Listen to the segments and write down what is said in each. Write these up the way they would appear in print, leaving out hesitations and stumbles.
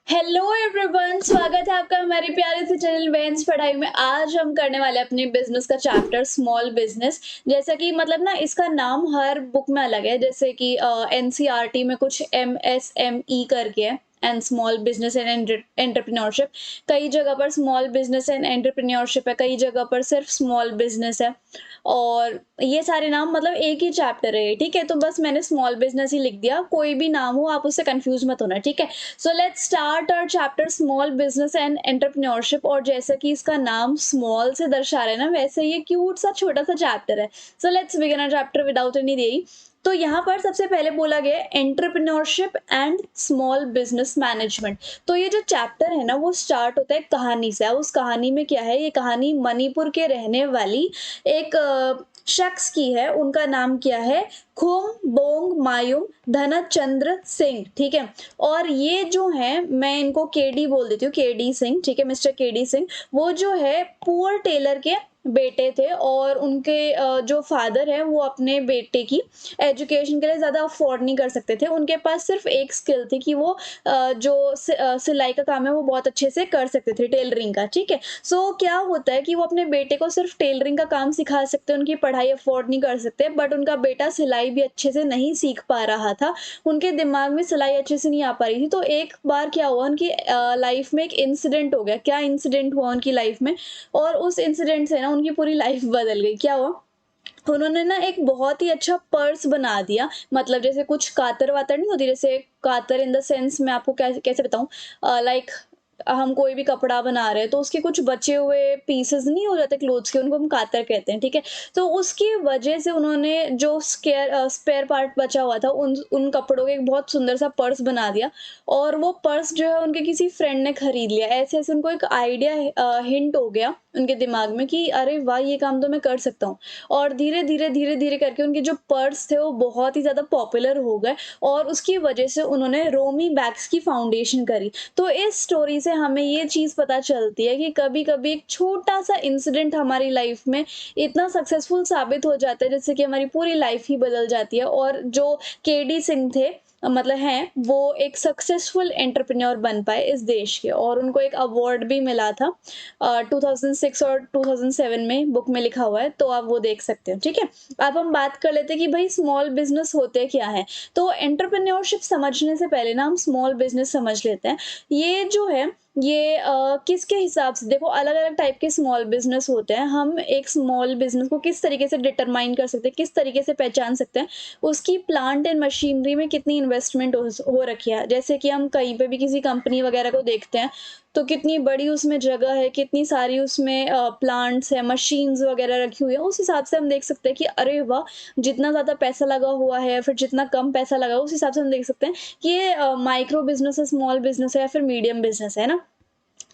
Hello everyone, स्वागत है आपका हमारे प्यारे से चैनल वेंस पढ़ाई में। आज हम करने वाले हैं अपने बिजनेस का चैप्टर स्मॉल बिजनेस। जैसा कि मतलब ना इसका नाम हर बुक में अलग है, जैसे कि एनसीईआरटी में कुछ एमएसएमई करके है and small business and entrepreneurship. कई जगह पर स्मॉल बिजनेस एंड एंटरप्रेन्योरशिप है, कई जगह पर सिर्फ स्मॉल बिजनेस है। और ये सारे नाम मतलब एक ही चैप्टर है, ठीक है। तो बस मैंने स्मॉल बिजनेस ही लिख दिया, कोई भी नाम हो आप उससे कंफ्यूज मत होना, ठीक है। So let's start our chapter small business and entrepreneurship. और जैसा कि इसका नाम स्मॉल से दर्शा रहा है ना, वैसे ये क्यूट सा छोटा सा चैप्टर है। So let's begin our chapter without any देरी। तो यहाँ पर सबसे पहले बोला गया है entrepreneurship and small business management. तो ये जो चैप्टर है ना वो स्टार्ट होता है कहानी से। अब उस कहानी में क्या है, ये कहानी मणिपुर के रहने वाली एक शख्स की है। उनका नाम क्या है, खुम बोंग मायुम धनचंद्र सिंह, ठीक है। और ये जो है, मैं इनको केडी बोल देती हूँ, केडी सिंह, ठीक है, मिस्टर केडी सिंह। वो जो है पुअर टेलर के बेटे थे और उनके जो फादर है वो अपने बेटे की एजुकेशन के लिए ज़्यादा अफोर्ड नहीं कर सकते थे। उनके पास सिर्फ एक स्किल थी कि वो सिलाई का काम है वो बहुत अच्छे से कर सकते थे, टेलरिंग का, ठीक है। सो क्या होता है कि वो अपने बेटे को सिर्फ टेलरिंग का काम सिखा सकते, उनकी पढ़ाई अफोर्ड नहीं कर सकते, बट उनका बेटा सिलाई भी अच्छे से नहीं सीख पा रहा था। उनके दिमाग में सिलाई अच्छे से नहीं आ पा रही थी। तो एक बार क्या हुआ, उनकी लाइफ में एक इंसिडेंट हो गया। क्या इंसिडेंट हुआ उनकी लाइफ में, और उस इंसिडेंट से ना उनकी पूरी लाइफ बदल गई। क्या हुआ, उन्होंने ना एक बहुत ही अच्छा पर्स बना दिया। मतलब जैसे कुछ कातर वातर नहीं होती, जैसे कातर इन द सेंस मैं आपको कैसे कैसे बताऊं, लाइक हम कोई भी कपड़ा बना रहे हैं तो उसके कुछ बचे हुए पीसेस नहीं हो जाते क्लोथ्स के, उनको हम कातर कहते हैं, ठीक है। तो उसकी वजह से उन्होंने जो स्पेयर पार्ट बचा हुआ था उन उन कपड़ों के एक बहुत सुंदर सा पर्स बना दिया। और वो पर्स जो है उनके किसी फ्रेंड ने खरीद लिया। ऐसे ऐसे उनको एक आइडिया हिंट हो गया उनके दिमाग में कि अरे वाह, ये काम तो मैं कर सकता हूँ। और धीरे-धीरे करके उनके जो पर्स थे वो बहुत ही ज़्यादा पॉपुलर हो गए। और उसकी वजह से उन्होंने रोमी बैग्स की फाउंडेशन करी। तो इस स्टोरी से हमें ये चीज़ पता चलती है कि कभी-कभी एक छोटा-सा इंसिडेंट हमारी लाइफ में इतना सक्सेसफुल साबित हो जाता है जिससे कि हमारी पूरी लाइफ ही बदल जाती है। और जो केडी सिंह थे, मतलब हैं, वो एक सक्सेसफुल एंटरप्रेन्योर बन पाए इस देश के, और उनको एक अवार्ड भी मिला था 2006 और 2007 में, बुक में लिखा हुआ है, तो आप वो देख सकते हो, ठीक है। अब हम बात कर लेते हैं कि भाई स्मॉल बिजनेस होते क्या है। तो एंटरप्रेन्योरशिप समझने से पहले ना हम स्मॉल बिजनेस समझ लेते हैं। ये जो है, ये किसके हिसाब से, देखो अलग अलग टाइप के स्मॉल बिजनेस होते हैं। हम एक स्मॉल बिजनेस को किस तरीके से डिटरमाइन कर सकते हैं, किस तरीके से पहचान सकते हैं, उसकी प्लांट एंड मशीनरी में कितनी इन्वेस्टमेंट हो रखी है। जैसे कि हम कहीं पे भी किसी कंपनी वगैरह को देखते हैं तो कितनी बड़ी उसमें जगह है, कितनी सारी उसमें प्लांट्स है, मशीन्स वगैरह रखी हुई है। उस हिसाब से हम देख सकते हैं कि अरे वाह, जितना ज़्यादा पैसा लगा हुआ है या फिर जितना कम पैसा लगा, उस हिसाब से हम देख सकते हैं कि ये माइक्रो बिजनेस है, स्मॉल बिजनेस है या फिर मीडियम बिजनेस है ना।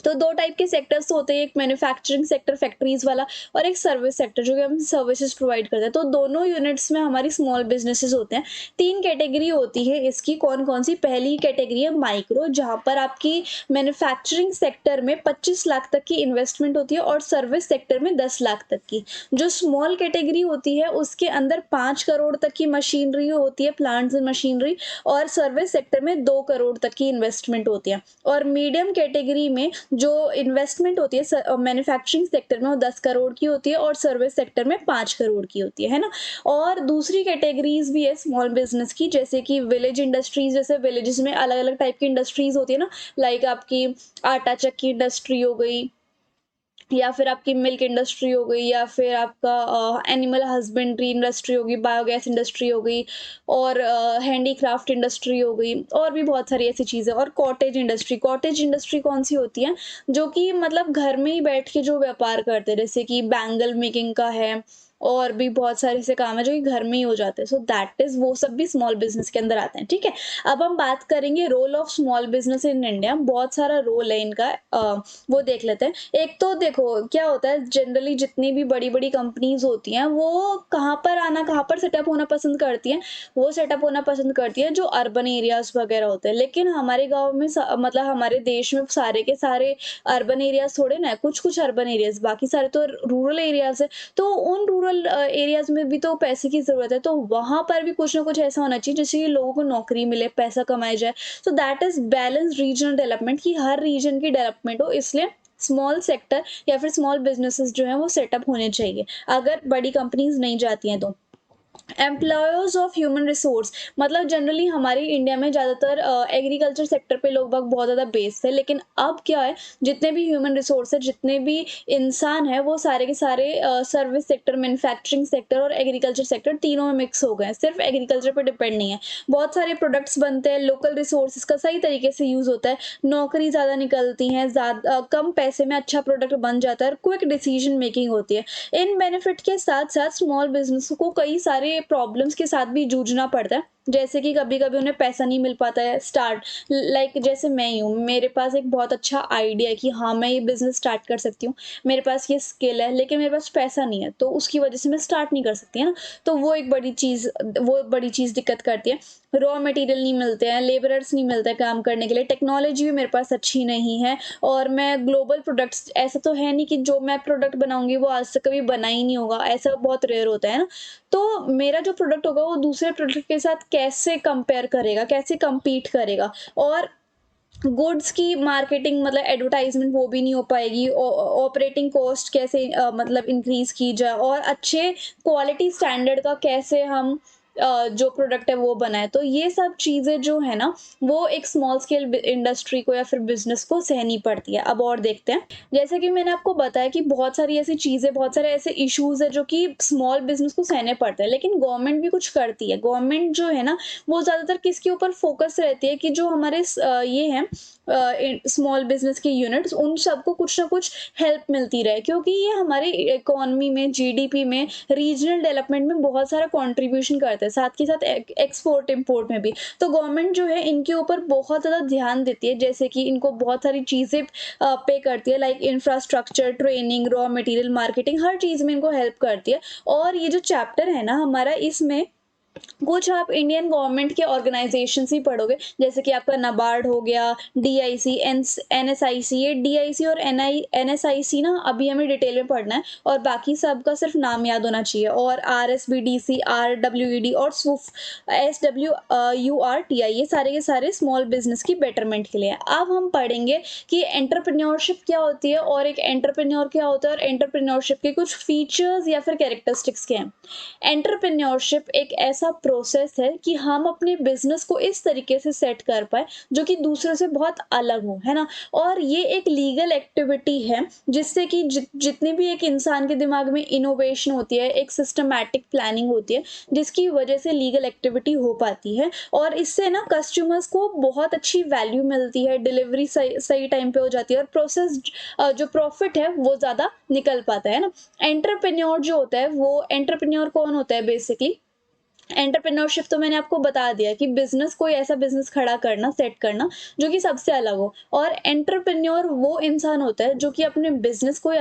तो 2 टाइप के सेक्टर्स होते हैं, एक मैन्युफैक्चरिंग सेक्टर फैक्ट्रीज़ वाला, और एक सर्विस सेक्टर जो कि हम सर्विसेज़ प्रोवाइड करते हैं। तो दोनों यूनिट्स में हमारी स्मॉल बिज़नेसेस होते हैं। 3 कैटेगरी होती है इसकी, कौन-कौन सी? पहली कैटेगरी है माइक्रो, जहाँ पर आपकी मैन्युफैक्चरिंग सेक्टर में 25 लाख तक की इन्वेस्टमेंट होती है और सर्विस सेक्टर में 10 लाख तक की। जो स्मॉल कैटेगरी होती है उसके अंदर 5 करोड़ तक की मशीनरी होती है, प्लांट्स एंड मशीनरी, और सर्विस सेक्टर में 2 करोड़ तक की इन्वेस्टमेंट होती है। और मीडियम कैटेगरी में जो इन्वेस्टमेंट होती है मैन्युफैक्चरिंग सेक्टर में वो 10 करोड़ की होती है और सर्विस सेक्टर में 5 करोड़ की होती है ना। और दूसरी कैटेगरीज भी है स्मॉल बिजनेस की, जैसे कि विलेज इंडस्ट्रीज। जैसे विलेजेस में अलग अलग टाइप की इंडस्ट्रीज होती है ना, लाइक आपकी आटा चक्की इंडस्ट्री हो गई, या फिर आपकी मिल्क इंडस्ट्री हो गई, या फिर आपका एनिमल हस्बेंड्री इंडस्ट्री होगी, बायोगैस इंडस्ट्री हो गई, और हैंडीक्राफ्ट इंडस्ट्री हो गई, और भी बहुत सारी ऐसी चीज़ें। और कॉटेज इंडस्ट्री, कॉटेज इंडस्ट्री कौन सी होती है, जो कि मतलब घर में ही बैठ के जो व्यापार करते हैं, जैसे कि बैंगल मेकिंग का है, और भी बहुत सारे ऐसे काम है जो कि घर में ही हो जाते हैं। सो दैट इज, वो सब भी स्मॉल बिजनेस के अंदर आते हैं, ठीक है। अब हम बात करेंगे role of small business in India. बहुत सारा रोल है इनका, वो देख लेते हैं। एक तो देखो क्या होता है, जनरली जितनी भी बड़ी-बड़ी कंपनीज़ होती हैं, वो कहाँ पर सेटअप होना पसंद करती हैं? वो सेटअप होना पसंद करती हैं जो अर्बन एरियाज़ वगैरह होते हैं। लेकिन हमारे गाँव में मतलब हमारे देश में सारे के सारे अर्बन एरियाज़ थोड़े ना है, कुछ-कुछ अर्बन एरियाज़, बाकी सारे तो रूरल एरियाज़ है। तो उन रूरल रूरल एरियाज़ में भी तो पैसे की ज़रूरत है, तो वहाँ पर भी कुछ ना कुछ ऐसा होना चाहिए जिससे कि लोगों को नौकरी मिले, पैसा कमाया जाए। So that is balanced regional development, कि हर रीजन की डेवलपमेंट हो, इसलिए स्मॉल सेक्टर या फिर स्मॉल बिज़नेसेस जो हैं वो सेटअप होने चाहिए, अगर बड़ी कंपनीज़ नहीं जाती हैं तो। एम्प्लॉयर्स ऑफ ह्यूमन रिसोर्स, मतलब जनरली हमारे इंडिया में ज़्यादातर एग्रीकल्चर सेक्टर पे लोग बाग बहुत ज़्यादा बेस्ड है, लेकिन अब क्या है, जितने भी ह्यूमन रिसोर्स है, जितने भी इंसान है, वो सारे के सारे सर्विस सेक्टर, मैन्युफैक्चरिंग सेक्टर और एग्रीकल्चर सेक्टर तीनों में मिक्स हो गए हैं, सिर्फ एग्रीकल्चर पे डिपेंड नहीं है। बहुत सारे प्रोडक्ट्स बनते हैं, लोकल रिसोर्सेज का सही तरीके से यूज़ होता है, नौकरी ज़्यादा निकलती हैं, ज़्यादा कम पैसे में अच्छा प्रोडक्ट बन जाता है और क्विक डिसीजन मेकिंग होती है। इन बेनिफिट के साथ-साथ स्मॉल बिज़नेस को कई सारे प्रॉब्लम्स के साथ भी जूझना पड़ता है। जैसे कि कभी-कभी उन्हें पैसा नहीं मिल पाता है स्टार्ट, लाइक जैसे मैं ही हूँ, मेरे पास एक बहुत अच्छा आइडिया है कि हाँ, मैं ये बिज़नेस स्टार्ट कर सकती हूँ। मेरे पास ये स्किल है, लेकिन मेरे पास पैसा नहीं है, तो उसकी वजह से मैं स्टार्ट नहीं कर सकती, है ना? तो वो बड़ी चीज़ दिक्कत करती है। रॉ मटेरियल नहीं मिलते हैं, लेबरर्स नहीं मिलते हैं काम करने के लिए, टेक्नोलॉजी भी मेरे पास अच्छी नहीं है, और मैं ग्लोबल प्रोडक्ट्स, ऐसा तो है नहीं कि जो मैं प्रोडक्ट बनाऊँगी वो आज तक कभी बना ही नहीं होगा, ऐसा बहुत रेयर होता है ना? तो मेरा जो प्रोडक्ट होगा वो दूसरे प्रोडक्ट के साथ कैसे कंपेयर करेगा, कैसे कम्पीट करेगा, और गुड्स की मार्केटिंग, मतलब एडवर्टाइज़मेंट वो भी नहीं हो पाएगी, ऑपरेटिंग कॉस्ट कैसे मतलब इंक्रीज़ की जाए, और अच्छे क्वालिटी स्टैंडर्ड का कैसे हम जो प्रोडक्ट है वो बनाएँ। तो ये सब चीज़ें जो है ना, वो एक स्मॉल स्केल इंडस्ट्री को या फिर बिज़नेस को सहनी पड़ती है। अब और देखते हैं, जैसे कि मैंने आपको बताया कि बहुत सारी ऐसी चीज़ें, बहुत सारे ऐसे इश्यूज़ हैं जो कि स्मॉल बिज़नेस को सहने पड़ते हैं, लेकिन गवर्नमेंट भी कुछ करती है। गवर्नमेंट जो है ना, वो ज़्यादातर किसके ऊपर फ़ोकस रहती है, कि जो हमारे ये हैं स्मॉल बिज़नेस के यूनिट्स, उन सबको कुछ ना कुछ हेल्प मिलती रहे, क्योंकि ये हमारे इकोनॉमी में, जीडीपी में, रीजनल डेवलपमेंट में बहुत सारा कंट्रीब्यूशन करते हैं, साथ के साथ एक्सपोर्ट इम्पोर्ट में भी। तो गवर्नमेंट जो है इनके ऊपर बहुत ज़्यादा ध्यान देती है, जैसे कि इनको बहुत सारी चीज़ें पे करती है, like infrastructure, training, raw material, marketing, हर चीज़ में इनको हेल्प करती है। और ये जो चैप्टर है ना हमारा, इसमें कुछ आप इंडियन गवर्नमेंट के ऑर्गेनाइजेशंस ही पढ़ोगे, जैसे कि आपका नाबार्ड हो गया, डीआईसी, एनएसआईसी। ये डीआईसी और एनएसआईसी ना अभी हमें डिटेल में पढ़ना है, और बाकी सब का सिर्फ नाम याद होना चाहिए। और आरएसबीडीसी, आरडब्ल्यूईडी और SWUF, SWURTI, ये सारे के सारे स्मॉल बिजनेस की बेटरमेंट के लिए है। अब हम पढ़ेंगे कि एंटरप्रेन्योरशिप क्या होती है, और एक एंटरप्रेन्योर क्या होता है, और एंटरप्रेन्योरशिप के कुछ फीचर्स या फिर कैरेक्टरिस्टिक्स क्या हैं। एंटरप्रेन्योरशिप एक ऐसा प्रोसेस है कि हम अपने बिजनेस को इस तरीके से सेट कर पाए जो कि दूसरों से बहुत अलग हो, है ना? और ये एक लीगल एक्टिविटी है, जिससे कि जितनी भी एक इंसान के दिमाग में इनोवेशन होती है, एक सिस्टमैटिक प्लानिंग होती है, जिसकी वजह से लीगल एक्टिविटी हो पाती है, और इससे ना कस्टमर्स को बहुत अच्छी वैल्यू मिलती है, डिलीवरी सही सही टाइम पे हो जाती है, और प्रोसेस जो प्रॉफिट है वो ज़्यादा निकल पाता है ना? एंटरप्रेन्योर जो होता है, वो एंटरप्रेन्योर कौन होता है बेसिकली? एंटरप्रेन्योरशिप तो मैंने आपको बता दिया कि बिज़नेस, कोई ऐसा बिज़नेस खड़ा करना, सेट करना जो कि सबसे अलग हो, और एंटरप्रेन्योर वो इंसान होता है जो कि अपने बिज़नेस को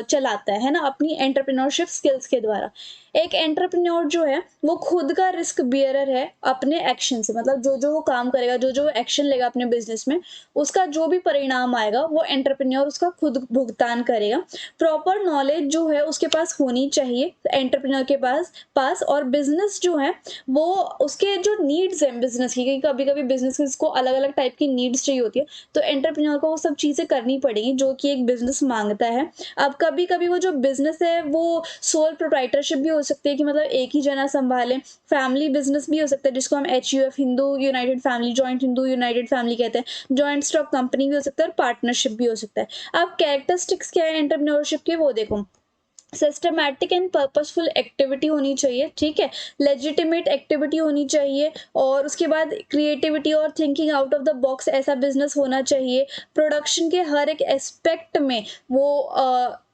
चलाता है ना? अपनी एंटरप्रेन्योरशिप स्किल्स के द्वारा। एक एंटरप्रेन्योर जो है वो खुद का रिस्क बियरर है अपने एक्शन से, मतलब जो-जो वो काम करेगा, जो-जो एक्शन लेगा अपने बिज़नेस में, उसका जो भी परिणाम आएगा वो एंटरप्रेन्योर उसका खुद भुगतान करेगा। प्रॉपर नॉलेज जो है उसके पास होनी चाहिए एंटरप्रेन्योर के पास, और बिज़नेस जो है वो, उसके जो नीड्स हैं बिज़नेस की, क्योंकि कभी-कभी बिज़नेसेस को अलग-अलग टाइप की नीड्स चाहिए होती है, तो एंटरप्रेन्योर को वो सब चीज़ें करनी पड़ेगी जो कि एक बिज़नेस माँगता है। अब कभी-कभी वो जो बिज़नेस है वो सोल प्रोप्राइटरशिप भी हो सकती है, कि मतलब एक ही जना सँभाले, फैमिली बिज़नेस भी हो सकता है जिसको हम HUF, Hindu United family, joint Hindu United family कहते हैं, जॉइंट स्टॉक कंपनी भी हो सकता है, और पार्टनरशिप भी हो सकता है। अब कैरेक्टरिस्टिक्स क्या है एंटरप्रेन्योरशिप के, वो देखो। सिस्टमैटिक एंड पर्पसफुल एक्टिविटी होनी चाहिए, ठीक है? लेजिटिमेट एक्टिविटी होनी चाहिए, और उसके बाद क्रिएटिविटी और thinking out of the box ऐसा बिजनेस होना चाहिए। प्रोडक्शन के हर एक एस्पेक्ट में वो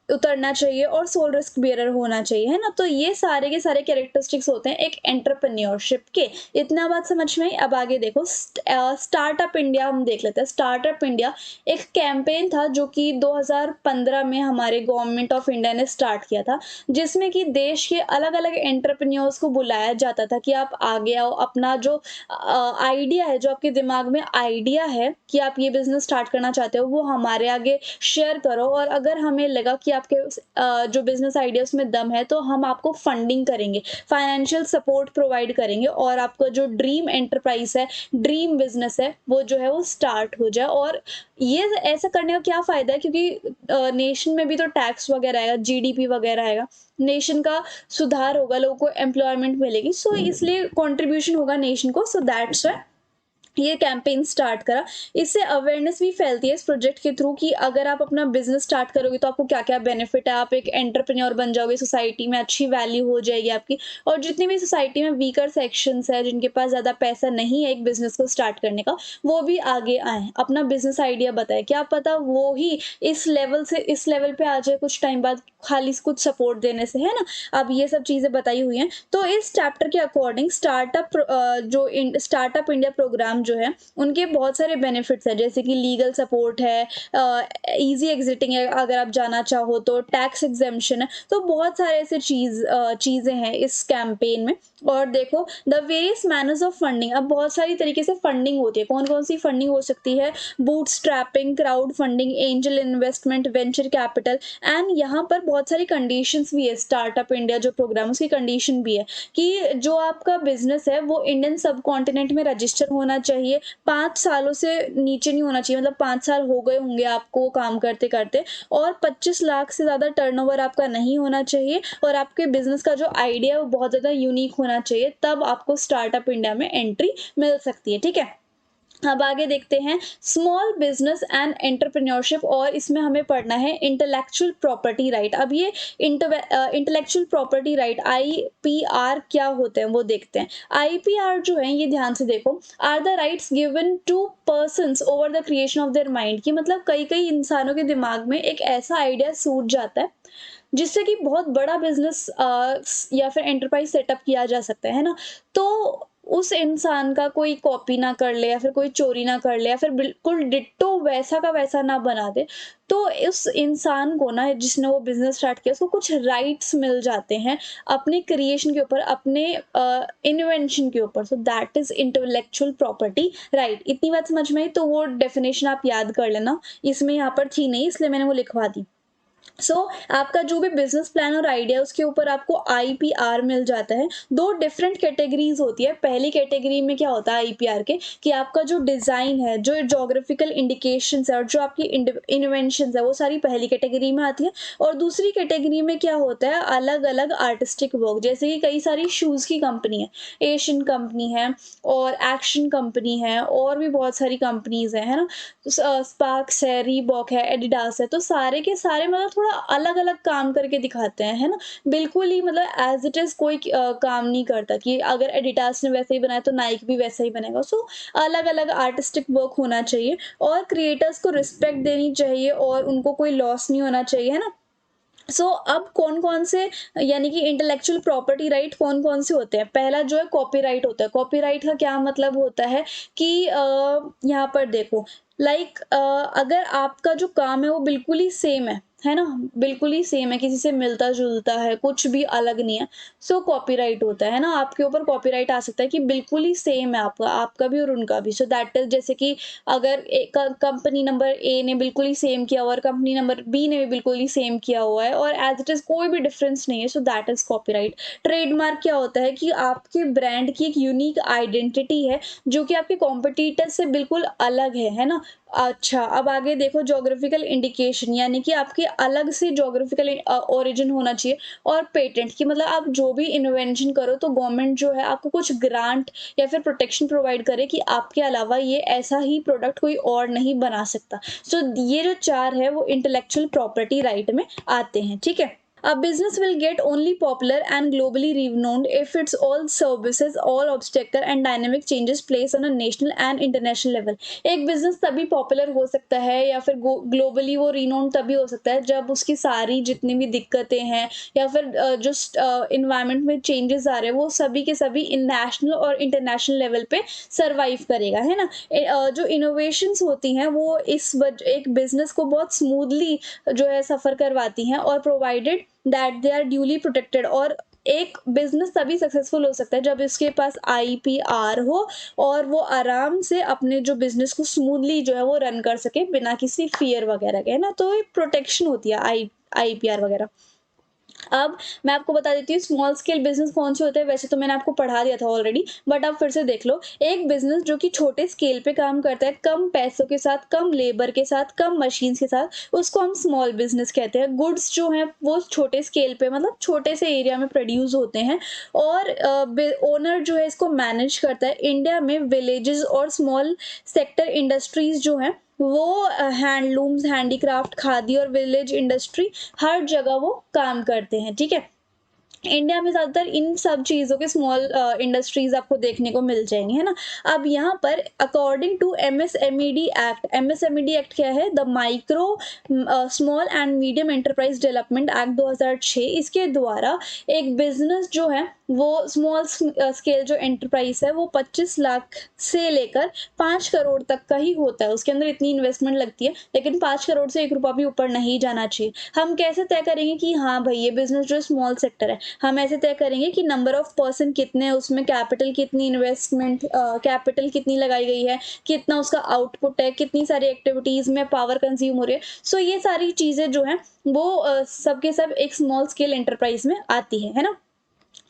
उतरना चाहिए, और सोल रिस्क बियरर होना चाहिए, है ना? तो ये सारे के सारे कैरेक्टरिस्टिक्स होते हैं एक एंटरप्रेन्योरशिप के। इतना बात समझ में आई? अब आगे देखो, स्टार्टअप इंडिया हम देख लेते हैं। स्टार्टअप इंडिया एक कैंपेन था जो कि 2015 में हमारे गवर्नमेंट ऑफ इंडिया ने स्टार्ट किया था, जिसमें कि देश के अलग-अलग एंटरप्रेन्योर्स को बुलाया जाता था कि आप आगे आओ, अपना जो आइडिया है, जो आपके दिमाग में आइडिया है कि आप ये बिज़नेस स्टार्ट करना चाहते हो, वो हमारे आगे शेयर करो, और अगर हमें लगा कि आपके जो बिज़नेस आइडिया उसमें दम है तो हम आपको फंडिंग करेंगे, फाइनेंशियल सपोर्ट प्रोवाइड करेंगे और आपका जो ड्रीम एंटरप्राइज़ है, ड्रीम बिज़नेस है, वो जो है वो स्टार्ट हो जाए। और ये ऐसा करने का क्या फ़ायदा है, क्योंकि नेशन में भी तो टैक्स वगैरह आएगा, जीडीपी वगैरह आएगा, नेशन का सुधार होगा, लोगों को एम्प्लॉयमेंट मिलेगी, सो इसलिए कंट्रीब्यूशन होगा नेशन को, सो दैट्स व्हाई ये कैंपेन स्टार्ट करा। इससे अवेयरनेस भी फैलती है इस प्रोजेक्ट के थ्रू कि अगर आप अपना बिजनेस स्टार्ट करोगे तो आपको क्या-क्या बेनिफिट है, आप एक एंटरप्रेन्योर बन जाओगे, सोसाइटी में अच्छी वैल्यू हो जाएगी आपकी। और जितनी भी सोसाइटी में वीकर सेक्शंस है, जिनके पास ज़्यादा पैसा नहीं है एक बिजनेस को स्टार्ट करने का, वो भी आगे आएँ, अपना बिजनेस आइडिया बताएँ। क्या पता वो ही इस लेवल से इस लेवल पे आ जाए कुछ टाइम बाद, खाली कुछ सपोर्ट देने से, है ना? अब ये सब चीज़ें बताई हुई हैं। तो इस चैप्टर के अकॉर्डिंग स्टार्टअप इंडिया प्रोग्राम जो है, उनके बहुत सारे बेनिफिट्स हैं, जैसे कि लीगल सपोर्ट है, ईज़ी एग्ज़िटिंग है अगर आप जाना चाहो तो, टैक्स एग्ज़ेम्पशन है, तो बहुत सारे ऐसे चीज़ें हैं इस कैंपेन में। और देखो the various manners of funding, अब बहुत सारी तरीके से फंडिंग होती है। कौन-कौन सी फंडिंग हो सकती है? Bootstrapping, crowd funding, angel investment, venture capital. And यहाँ पर बहुत सारी कंडीशंस भी है, स्टार्टअप इंडिया जो प्रोग्राम उसकी कंडीशन भी है कि जो आपका बिज़नेस है वो इंडियन सबकॉन्टिनेंट में रजिस्टर होना चाहिए, 5 सालों से नीचे नहीं होना चाहिए, मतलब 5 साल हो गए होंगे आपको काम करते-करते, और 25 लाख से ज़्यादा टर्नओवर आपका नहीं होना चाहिए, और आपके बिज़नेस का जो आइडिया है वो बहुत ज़्यादा यूनिक होना चाहिए, तब आपको स्टार्टअप इंडिया में एंट्री मिल सकती है, ठीक है? अब आगे देखते हैं स्मॉल बिजनेस एंड एंटरप्रेन्योरशिप, और इसमें हमें पढ़ना है इंटेलेक्चुअल प्रॉपर्टी राइट। अब ये इंटेलेक्चुअल प्रॉपर्टी राइट आईपीआर क्या होते हैं वो देखते हैं। आईपीआर जो है, ये ध्यान से देखो, are the rights given to persons over the creation of their mind, कि मतलब कई कई इंसानों के दिमाग में एक ऐसा आइडिया सूझ जाता है जिससे कि बहुत बड़ा बिजनेस या फिर एंटरप्राइज सेटअप किया जा सकता है ना? तो उस इंसान का कोई कॉपी ना कर ले, या फिर कोई चोरी ना कर ले, या फिर बिल्कुल डिट्टो वैसा का वैसा ना बना दे, तो उस इंसान को ना, जिसने वो बिजनेस स्टार्ट किया, उसको कुछ राइट्स मिल जाते हैं अपने क्रिएशन के ऊपर, अपने इन्वेंशन के ऊपर। So that is intellectual property right. इतनी बात समझ में आई? तो वो डेफिनेशन आप याद कर लेना, इसमें यहाँ पर थी नहीं इसलिए मैंने वो लिखवा दी। आपका जो भी बिजनेस प्लान और आइडिया, उसके ऊपर आपको आईपीआर मिल जाता है। दो डिफरेंट कैटेगरीज होती है। पहली कैटेगरी में क्या होता है आईपीआर के, कि आपका जो डिजाइन है, जो ज्योग्राफिकल इंडिकेशंस है, और जो आपकी इन्वेंशंस है, वो सारी पहली कैटेगरी में आती है। और दूसरी कैटेगरी में क्या होता है, अलग अलग आर्टिस्टिक वर्क, जैसे कि कई सारी शूज की कंपनी है, एशियन कंपनी है और एक्शन कंपनी है, और भी बहुत सारी कंपनीज है ना? स्पार्क्स है, रीबॉक है, एडिडास है, तो सारे के सारे मतलब थोड़ा अलग-अलग काम करके दिखाते हैं, है ना? बिल्कुल ही मतलब एज़ इट इज़ कोई काम नहीं करता कि अगर एडिडास ने वैसे ही बनाया तो नाइक भी वैसा ही बनेगा। सो अलग-अलग आर्टिस्टिक वर्क होना चाहिए, और क्रिएटर्स को रिस्पेक्ट देनी चाहिए, और उनको कोई लॉस नहीं होना चाहिए, है ना? अब कौन-कौन से, यानी कि इंटेलेक्चुअल प्रॉपर्टी राइट कौन-कौन से होते हैं? पहला जो है कॉपीराइट होता है। कॉपीराइट का क्या मतलब होता है कि यहाँ पर देखो, अगर आपका जो काम है वो बिल्कुल ही सेम है ना? बिल्कुल ही सेम है, किसी से मिलता-जुलता है, कुछ भी अलग नहीं है, सो कॉपीराइट होता है ना? आपके ऊपर कॉपीराइट आ सकता है कि बिल्कुल ही सेम है आपका आपका भी और उनका भी। सो दैट इज़, जैसे कि अगर एक कंपनी नंबर ए ने बिल्कुल ही सेम किया हुआ है और कंपनी नंबर बी ने भी बिल्कुल ही सेम किया हुआ है, और एज़ इट इज़ कोई भी डिफरेंस नहीं है, so that is copyright. Trademark क्या होता है कि आपके ब्रांड की एक यूनिक आइडेंटिटी है, जो कि आपके कॉम्पिटिटर से बिल्कुल अलग है ना? अच्छा, अब आगे देखो ज्योग्राफिकल इंडिकेशन, यानी कि आपकी अलग से ज्योग्राफिकल ओरिजिन होना चाहिए। और पेटेंट, कि मतलब आप जो भी इन्वेंशन करो तो गवर्नमेंट जो है आपको कुछ ग्रांट या फिर प्रोटेक्शन प्रोवाइड करे कि आपके अलावा ये ऐसा ही प्रोडक्ट कोई और नहीं बना सकता। ये जो 4 है वो इंटेलेक्चुअल प्रॉपर्टी राइट में आते हैं, ठीक है? A business will get only popular and globally renowned if its all services, all obstacle and dynamic changes place on a national and international level. एक बिजनेस तभी पॉपुलर हो सकता है या फिर ग्लोबली वो रिनोन तभी हो सकता है जब उसकी सारी जितनी भी दिक्कतें हैं, या फिर जो इन्वायरमेंट में चेंजेस आ रहे हैं, वो सभी के सभी इन नेशनल और इंटरनेशनल लेवल पे सर्वाइव करेगा, है ना? जो इनोवेशंस होती हैं वो एक बिजनेस को बहुत स्मूथली जो है सफ़र करवाती हैं, और provided that they are duly protected. और एक बिजनेस तभी सक्सेसफुल हो सकता है जब इसके पास आईपीआर हो, और वो आराम से अपने जो बिजनेस को स्मूथली जो है वो रन कर सके बिना किसी फियर वगैरह के, है ना? तो ये प्रोटेक्शन होती है आईपीआर वगैरह। अब मैं आपको बता देती हूँ स्मॉल स्केल बिज़नेस कौन से होते हैं, वैसे तो मैंने आपको पढ़ा दिया था ऑलरेडी, बट आप फिर से देख लो। एक बिज़नेस जो कि छोटे स्केल पे काम करता है, कम पैसों के साथ, कम लेबर के साथ, कम मशीन्स के साथ, उसको हम स्मॉल बिज़नेस कहते हैं। गुड्स जो हैं वो छोटे स्केल पे मतलब छोटे से एरिया में प्रोड्यूस होते हैं और ओनर जो है इसको मैनेज करता है। इंडिया में विलेजेस और स्मॉल सेक्टर इंडस्ट्रीज़ जो हैं वो हैंडलूम्स, हैंडीक्राफ्ट, खादी और विलेज इंडस्ट्री हर जगह वो काम करते हैं, ठीक है? इंडिया में ज़्यादातर इन सब चीज़ों के स्मॉल इंडस्ट्रीज़ आपको देखने को मिल जाएँगी, है ना? अब यहाँ पर अकॉर्डिंग टू एमएसएमईडी एक्ट क्या है? The micro small and medium enterprise development act 2006, इसके द्वारा एक बिज़नेस जो है वो स्मॉल स्केल जो एंटरप्राइज़ है वो 25 लाख से लेकर 5 करोड़ तक का ही होता है। उसके अंदर इतनी इन्वेस्टमेंट लगती है, लेकिन 5 करोड़ से 1 रुपया भी ऊपर नहीं जाना चाहिए। हम कैसे तय करेंगे कि हाँ भाई ये बिज़नेस जो है स्मॉल सेक्टर है? हम ऐसे तय करेंगे कि नंबर ऑफ पर्सन कितने हैं, उसमें कैपिटल कितनी इन्वेस्टमेंट कैपिटल कितनी लगाई गई है, कितना उसका आउटपुट है, कितनी सारी एक्टिविटीज़ में पावर कंज्यूम हो रही है। सो ये सारी चीज़ें जो हैं वो सब के सब एक स्मॉल स्केल एंटरप्राइज़ में आती है ना?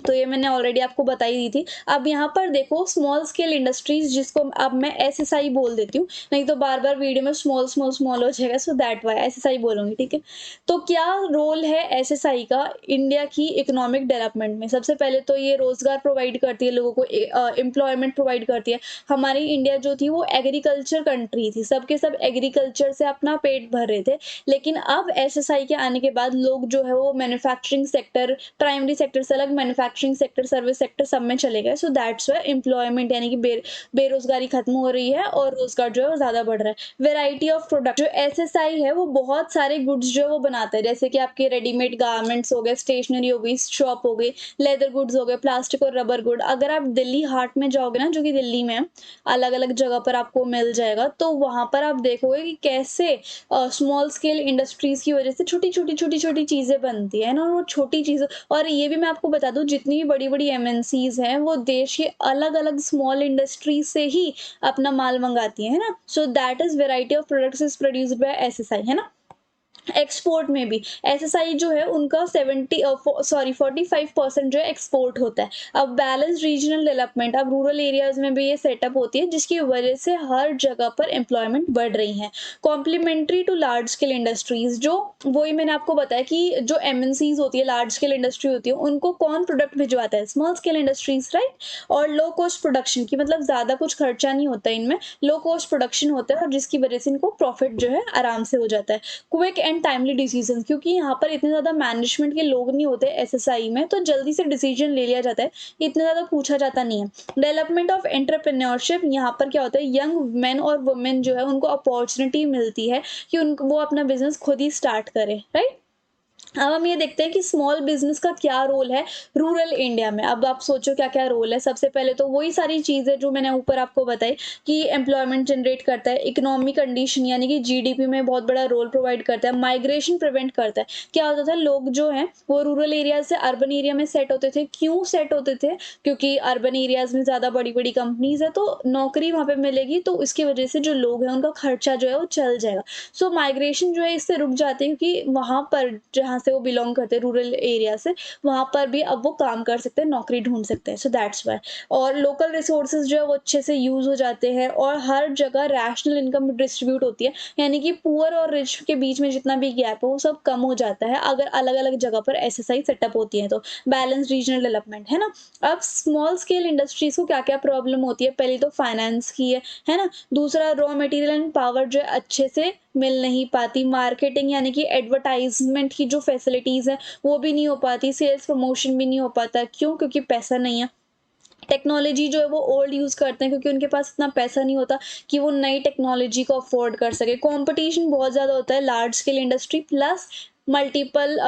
तो ये मैंने ऑलरेडी आपको बता ही दी थी। अब यहाँ पर देखो स्मॉल स्केल इंडस्ट्रीज़ जिसको अब मैं एसएसआई बोल देती हूँ, नहीं तो बार-बार वीडियो में स्मॉल, स्मॉल, स्मॉल हो जाएगा, सो दैट व्हाई एसएसआई बोलूँगी, ठीक है? तो क्या रोल है एसएसआई का इंडिया की इकोनॉमिक डेवलपमेंट में? सबसे पहले तो ये रोज़गार प्रोवाइड करती है लोगों को, एम्प्लॉयमेंट प्रोवाइड करती है। हमारी इंडिया जो थी वो एग्रीकल्चर कंट्री थी, सब के सब एग्रीकल्चर से अपना पेट भर रहे थे। लेकिन अब एसएसआई के आने के बाद लोग जो है वो मैन्युफैक्चरिंग सेक्टर, प्राइमरी सेक्टर से अलग मैन्युफैक्चरिंग सेक्टर, सर्विस सेक्टर सब में चले गए। सो दैट्स व्हाई एम्प्लॉयमेंट यानी कि बेरोजगारी खत्म हो रही है और रोजगार जो है वो ज़्यादा बढ़ रहा है। वैरायटी ऑफ प्रोडक्ट जो एसएसआई है वो बहुत सारे गुड्स जो है वो बनाता है, जैसे कि आपके रेडीमेड गारमेंट्स हो गए, स्टेशनरी हो गई, शॉप हो गई, लेदर गुड्स हो गए, प्लास्टिक और रबर गुड। अगर आप दिल्ली हाट में जाओगे ना, जो कि दिल्ली में है, अलग-अलग जगह पर आपको मिल जाएगा, तो वहाँ पर आप देखोगे कि कैसे स्मॉल स्केल इंडस्ट्रीज़ की वजह से छोटी-छोटी चीज़ें बनती है ना, और वो छोटी चीज़ें। और ये भी मैं आपको बता दूँ जितनी भी बड़ी-बड़ी एमएनसीज़ हैं, वो देश के अलग-अलग स्मॉल इंडस्ट्री से ही अपना माल मँगाती हैं, है ना? So that is variety of products is produced by SSI, है ना? एक्सपोर्ट में भी एसएसआई जो है उनका 45% जो है एक्सपोर्ट होता है। अब बैलेंस रीजनल डेवलपमेंट, अब रूरल एरियाज़ में भी ये सेटअप होती है जिसकी वजह से हर जगह पर एम्प्लॉयमेंट बढ़ रही है। Complementary to large scale industries, जो वही मैंने आपको बताया कि जो एमएनसीज़ होती है, लार्ज स्केल इंडस्ट्री होती है, उनको कौन प्रोडक्ट भिजवाता है? Small scale industries, right? और लो कॉस्ट प्रोडक्शन की मतलब ज़्यादा कुछ खर्चा नहीं होता इनमें, लो कॉस्ट प्रोडक्शन होता है और जिसकी वजह से इनको प्रॉफिट जो है आराम से हो जाता है। क्विक एंड टाइमली डिसीजंस, क्योंकि यहाँ पर इतने ज़्यादा मैनेजमेंट के लोग नहीं होते एसएसआई में, तो जल्दी से डिसीजन ले लिया जाता है, इतना ज़्यादा पूछा जाता नहीं है। डेवलपमेंट ऑफ एंटरप्रेन्योरशिप, यहाँ पर क्या होता है, यंग मेन और वुमेन जो है उनको अपॉर्चुनिटी मिलती है कि उनको वो अपना बिजनेस खुद ही स्टार्ट करें, राइट? अब हम ये देखते हैं कि स्मॉल बिज़नेस का क्या रोल है रूरल इंडिया में। अब आप सोचो क्या-क्या रोल है। सबसे पहले तो वही सारी चीज़ें जो मैंने ऊपर आपको बताई कि एम्प्लॉयमेंट जनरेट करता है, इकोनॉमिक कंडीशन यानी कि जीडीपी में बहुत बड़ा रोल प्रोवाइड करता है, माइग्रेशन प्रिवेंट करता है। क्या होता था, लोग जो हैं वो रूरल एरिया से अर्बन एरिया में सेट होते थे। क्यों सेट होते थे? क्योंकि अर्बन एरियाज़ में ज़्यादा बड़ी-बड़ी कंपनीज़ है, तो नौकरी वहाँ पे मिलेगी, तो इसकी वजह से जो लोग हैं उनका खर्चा जो है वो चल जाएगा। सो माइग्रेशन जो है इससे रुक जाती है, क्योंकि वहाँ पर जहाँ से वो बिलॉन्ग करते हैं रूरल एरिया से, वहाँ पर भी अब वो काम कर सकते हैं, नौकरी ढूँढ सकते हैं। So that's why. और लोकल रिसोर्सेज़ जो है वो अच्छे से यूज़ हो जाते हैं और हर जगह रैशनल इनकम डिस्ट्रीब्यूट होती है, यानी कि पुअर और रिच के बीच में जितना भी गैप है वो सब कम हो जाता है अगर अलग-अलग जगह पर एसएसआई सेटअप होती है तो। बैलेंस रीजनल डेवलपमेंट, है ना? अब स्मॉल स्केल इंडस्ट्रीज़ को क्या-क्या प्रॉब्लम होती है? पहली तो फाइनेंस की है ना? दूसरा रॉ मटेरियल एंड पावर जो है अच्छे से मिल नहीं पाती, मार्केटिंग यानी कि एडवर्टाइज़मेंट की जो फैसिलिटीज़ हैं वो भी नहीं हो पाती, सेल्स प्रमोशन भी नहीं हो पाता। क्यों? क्योंकि पैसा नहीं है। टेक्नोलॉजी जो है वो ओल्ड यूज़ करते हैं क्योंकि उनके पास इतना पैसा नहीं होता कि वो नई टेक्नोलॉजी को अफ़ोर्ड कर सकें। कॉम्पिटिशन बहुत ज़्यादा होता है large scale industry plus multiple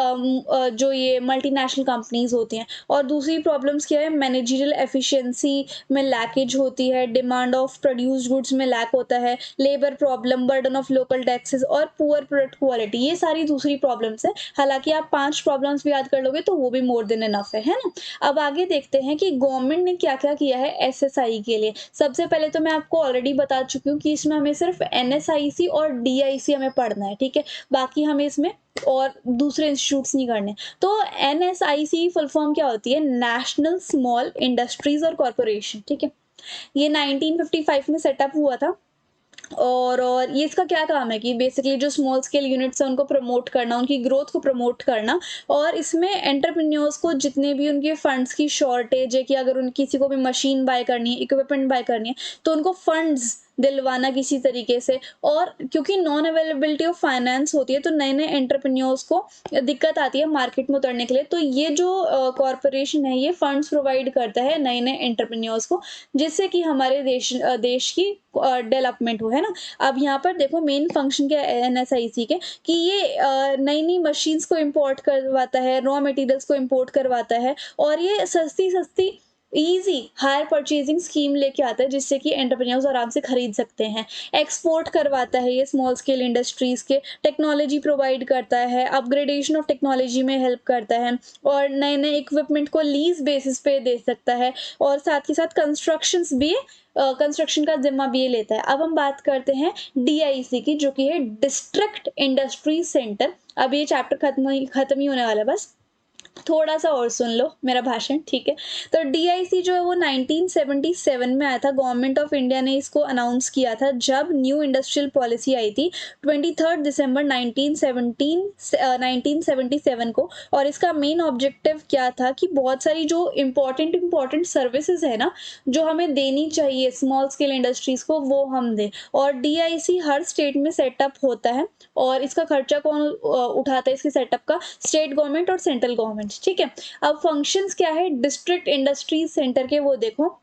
जो ये मल्टीनेशनल कंपनीज़ होती हैं। और दूसरी प्रॉब्लम्स क्या है, मैनेजरियल एफिशिएंसी में लैकेज होती है, डिमांड ऑफ प्रोड्यूस्ड गुड्स में लैक होता है, labour problem, burden of local taxes और पुअर प्रोडक्ट क्वालिटी, ये सारी दूसरी प्रॉब्लम्स हैं। हालाँकि आप 5 प्रॉब्लम्स भी याद कर लोगे तो वो भी मोर देन इनफ है ना? अब आगे देखते हैं कि गवर्नमेंट ने क्या-क्या किया है एसएसआई के लिए। सबसे पहले तो मैं आपको ऑलरेडी बता चुकी हूँ कि इसमें हमें सिर्फ एनएसआईसी और डीआईसी हमें पढ़ना है, ठीक है? बाकी हमें इसमें और दूसरे इंस्टीट्यूट्स नहीं करने। तो एनएसआईसी फुल फॉर्म क्या होती है? नेशनल स्मॉल इंडस्ट्रीज और कॉरपोरेशन, ठीक है। ये 1955 में सेटअप हुआ था। और ये इसका क्या काम है कि बेसिकली जो स्मॉल स्केल यूनिट्स हैं उनको प्रमोट करना, उनकी ग्रोथ को प्रमोट करना। और इसमें एंटरप्रेन्योर्स को जितने भी उनके फंड्स की शॉर्टेज है कि अगर उन किसी को भी मशीन बाय करनी है, इक्विपमेंट बाय करनी है, तो उनको फंड्स दिलवाना किसी तरीके से। और क्योंकि नॉन अवेलेबिलिटी ऑफ फाइनेंस होती है तो नए नए एंटरप्रेन्योर्स को दिक्कत आती है मार्केट में उतरने के लिए। तो ये जो कॉरपोरेशन है ये फंड्स प्रोवाइड करता है नए नए एंटरप्रेन्योर्स को, जिससे कि हमारे देश की डेवलपमेंट हो, है ना। अब यहाँ पर देखो मेन फंक्शन क्या है एनएसआईसी के, कि ये नई नई मशीन्स को इंपोर्ट करवाता है, रॉ मटेरियल्स को इंपोर्ट करवाता है, और ये सस्ती सस्ती ईजी हायर परचेजिंग स्कीम लेके आता है, जिससे कि एंटरप्रेन्योर्स आराम से खरीद सकते हैं। एक्सपोर्ट करवाता है ये स्मॉल स्केल इंडस्ट्रीज के, टेक्नोलॉजी प्रोवाइड करता है, अपग्रेडेशन ऑफ टेक्नोलॉजी में हेल्प करता है, और नए नए इक्विपमेंट को लीज बेसिस पे दे सकता है, और साथ ही साथ कंस्ट्रक्शन का जिम्मा भी ये लेता है। अब हम बात करते हैं डीआईसी की, जो कि है डिस्ट्रिक्ट इंडस्ट्री सेंटर। अब ये चैप्टर खत्म ही होने वाला है, बस थोड़ा सा और सुन लो मेरा भाषण, ठीक है। तो डीआईसी जो है वो 1977 में आया था। गवर्नमेंट ऑफ इंडिया ने इसको अनाउंस किया था जब न्यू इंडस्ट्रियल पॉलिसी आई थी 23 दिसंबर 1977 को। और इसका मेन ऑब्जेक्टिव क्या था कि बहुत सारी जो इम्पोर्टेंट सर्विसेज है ना, जो हमें देनी चाहिए स्मॉल स्केल इंडस्ट्रीज को, वो हम दें। और डीआईसी हर स्टेट में सेटअप होता है, और इसका खर्चा कौन उठाता है इसके सेटअप का? स्टेट गवर्नमेंट और सेंट्रल गवर्नमेंट, ठीक है। अब फंक्शंस क्या है डिस्ट्रिक्ट इंडस्ट्रीज सेंटर के, वो देखो।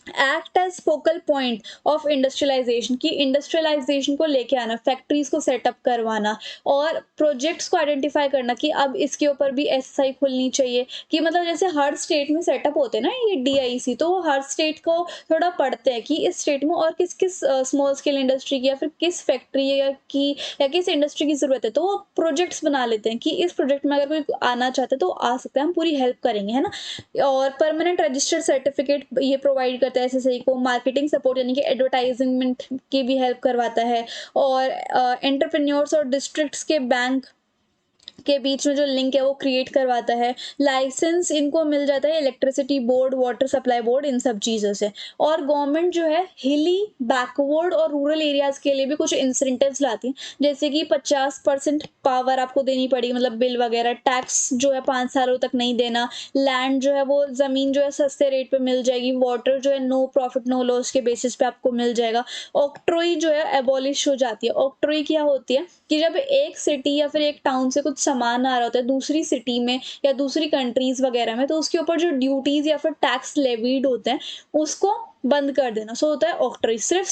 Act as focal point of industrialization, की इंडस्ट्रियलाइजेशन को लेके आना, फैक्ट्रीज को सेटअप करवाना, और प्रोजेक्ट्स को आइडेंटिफाई करना कि अब इसके ऊपर भी एसएसआई खुलनी चाहिए। कि मतलब जैसे हर स्टेट में सेटअप होते हैं ना ये डीआईसी, तो वो हर स्टेट को थोड़ा पढ़ते हैं कि इस स्टेट में और किस किस स्मॉल स्केल इंडस्ट्री की या फिर किस फैक्ट्री या किस इंडस्ट्री की जरूरत है। तो वो प्रोजेक्ट्स बना लेते हैं कि इस प्रोजेक्ट में अगर कोई आना चाहता है तो आ सकता है, हम पूरी हेल्प करेंगे, है ना। और परमानेंट रजिस्टर्ड सर्टिफिकेट ये प्रोवाइड करता है एसएसआई को। मार्केटिंग सपोर्ट यानी कि एडवर्टाइजमेंट की भी हेल्प करवाता है। और एंटरप्रेन्योर्स और डिस्ट्रिक्ट्स के बैंक के बीच में जो लिंक है वो क्रिएट करवाता है। लाइसेंस इनको मिल जाता है electricity board, water supply board, इन सब चीज़ों से। और गवर्नमेंट जो है हिली, बैकवर्ड और रूरल एरियाज के लिए भी कुछ इंसेंटिव्स लाती है, जैसे कि 50% पावर आपको देनी पड़ेगी, मतलब बिल वगैरह। टैक्स जो है 5 सालों तक नहीं देना। लैंड जो है वो ज़मीन जो है सस्ते रेट पे मिल जाएगी। वाटर जो है नो प्रॉफिट नो लॉस के बेसिस पे आपको मिल जाएगा। ऑक्ट्रोई जो है एबॉलिश हो जाती है। ऑक्ट्रोई क्या होती है कि जब एक सिटी या फिर एक टाउन से कुछ सामान आ रहा होता है दूसरी सिटी में या दूसरी कंट्रीज वगैरह में, तो उसके ऊपर जो ड्यूटीज या फिर टैक्स लेवीड होते हैं उसको बंद कर देना। सो होता है ऑक्ट्रोई, सिर्फ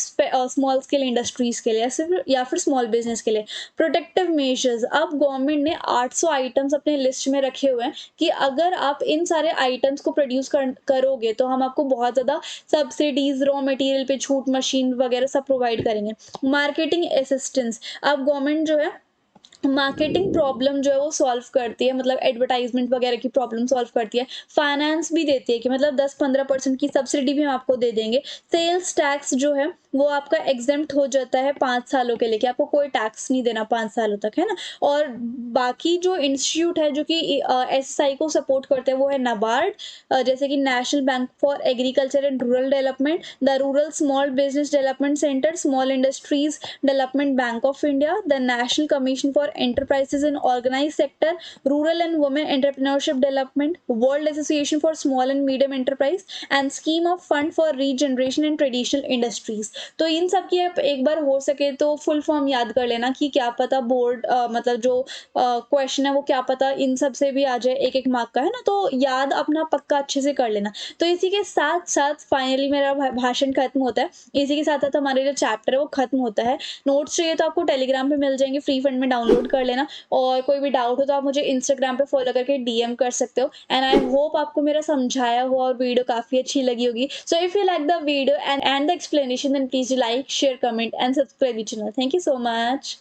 स्मॉल स्केल इंडस्ट्रीज के लिए या फिर स्मॉल बिजनेस के लिए। प्रोटेक्टिव मेजर्स, अब गवर्नमेंट ने 800 आइटम्स अपने लिस्ट में रखे हुए हैं कि अगर आप इन सारे आइटम्स को प्रोड्यूस करोगे तो हम आपको बहुत ज़्यादा सब्सिडीज, रॉ मटेरियल पे छूट, मशीन वगैरह सब प्रोवाइड करेंगे। मार्केटिंग असिस्टेंस, अब गवर्नमेंट जो है मार्केटिंग प्रॉब्लम जो है वो सॉल्व करती है, मतलब एडवर्टाइजमेंट वगैरह की प्रॉब्लम सॉल्व करती है। फाइनेंस भी देती है कि मतलब 10-15% की सब्सिडी भी हम आपको दे देंगे। सेल्स टैक्स जो है वो आपका एग्जेम्प्ट हो जाता है 5 सालों के लिए, कि आपको कोई टैक्स नहीं देना 5 सालों तक, है ना। और बाकी जो इंस्टीट्यूट है जो कि एसएसआई को सपोर्ट करते हैं वो है नाबार्ड, जैसे कि national bank for agriculture and rural development, the rural small business development centre, small industries development bank of India, the national commission for enterprises in organized sector, rural and women entrepreneurship development, world association for small and medium enterprise, and scheme of fund for regeneration and traditional industries। तो इन सब की आप एक बार हो सके तो full form याद कर लेना, कि क्या पता बोर्ड मतलब जो क्वेश्चन है वो क्या पता इन सब से भी आ जाए, एक एक मार्क का, है ना। तो याद अपना पक्का अच्छे से कर लेना। तो इसी के साथ साथ फाइनली मेरा भाषण खत्म होता है। इसी के साथ साथ हमारे जो चैप्टर है वो खत्म होता है। नोट्स चाहिए तो आपको टेलीग्राम पे मिल जाएंगे, फ्री फंड में डाउनलोड कर लेना। और कोई भी डाउट हो तो आप मुझे इंस्टाग्राम पे फॉलो करके डीएम कर सकते हो। एंड आई होप आपको मेरा समझाया हुआ और वीडियो काफी अच्छी लगी होगी। So if you like the video and the explanation, then please like, share, comment and subscribe the channel. Thank you so much.